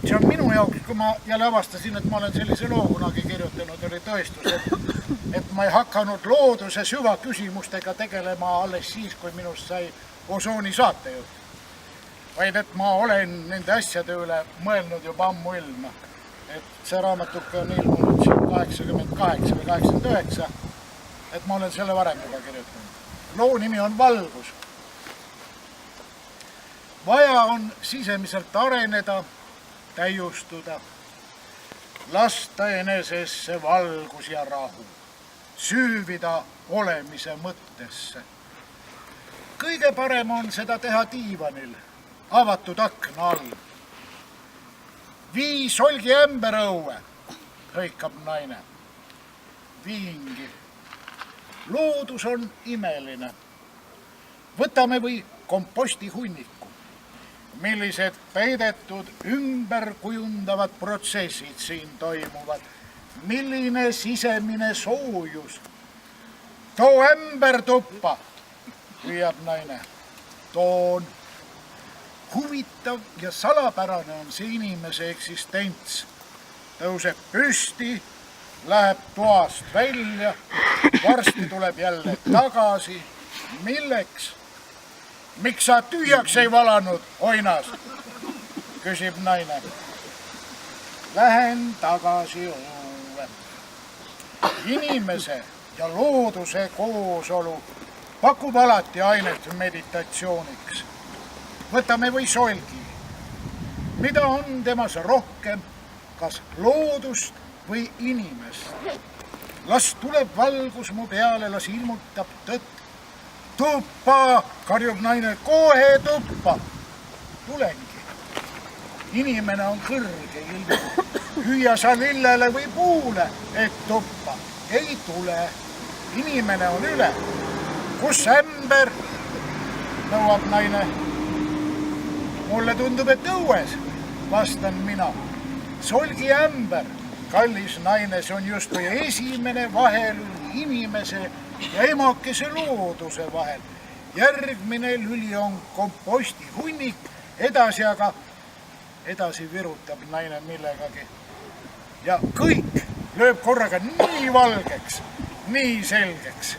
see on minu jaoks, kui ma jälle avastasin, et ma olen sellise loo kunagi kirjutanud, oli tõestus, et ma ei hakanud looduse süvaküsimustega tegelema alles siis, kui minust sai Osooni saatejuht. Vaid et ma olen nende asjade üle mõelnud juba ammuilma. Et see raamatuke on ilmunud siin 88 või 89, et ma olen selle varem juba kirjutanud. Loo nimi on Valgus. Vaja on sisemiselt areneda, täiustuda, lasta enesesse valgus ja rahu, süüvida olemise mõttesse. Kõige parem on seda teha diivanil, avatud akna all. Vii solgi ämber õue, hõikab naine. Viingi. Loodus on imeline. Võtame või komposti hunniku. Millised peidetud ümber kujundavad protsessid siin toimuvad. Milline sisemine soojus. Too ämber tuppa, hüüab naine. Toon. Huvitav ja salapärane on see inimese eksistents. Tõuseb püsti, läheb toast välja, varsti tuleb jälle tagasi. Milleks? Miks sa tühjaks ei valanud, oinas? Küsib naine. Lähen tagasi õue. Inimese ja looduse koosolu pakub alati ainet meditatsiooniks. Võtame või solgi. Mida on temas rohkem, kas loodust või inimest? Las tuleb valgus mu peale, las ilmutab tõtt. Tuppa, karjub naine, kohe tuppa. Tulengi. Inimene on kõrge ilm. Hüüa sa lillele või puule, et tuppa. Ei tule. Inimene on üle. Kus ämber? Nõuab naine. Mulle tundub, et õues, vastan mina. Solgi ämber, kallis naine, see on justkui esimene vahelüli inimese ja emakese looduse vahel. Järgmine lüli on komposti hunnik, edasi virutab naine millegagi. Ja kõik lööb korraga nii valgeks, nii selgeks.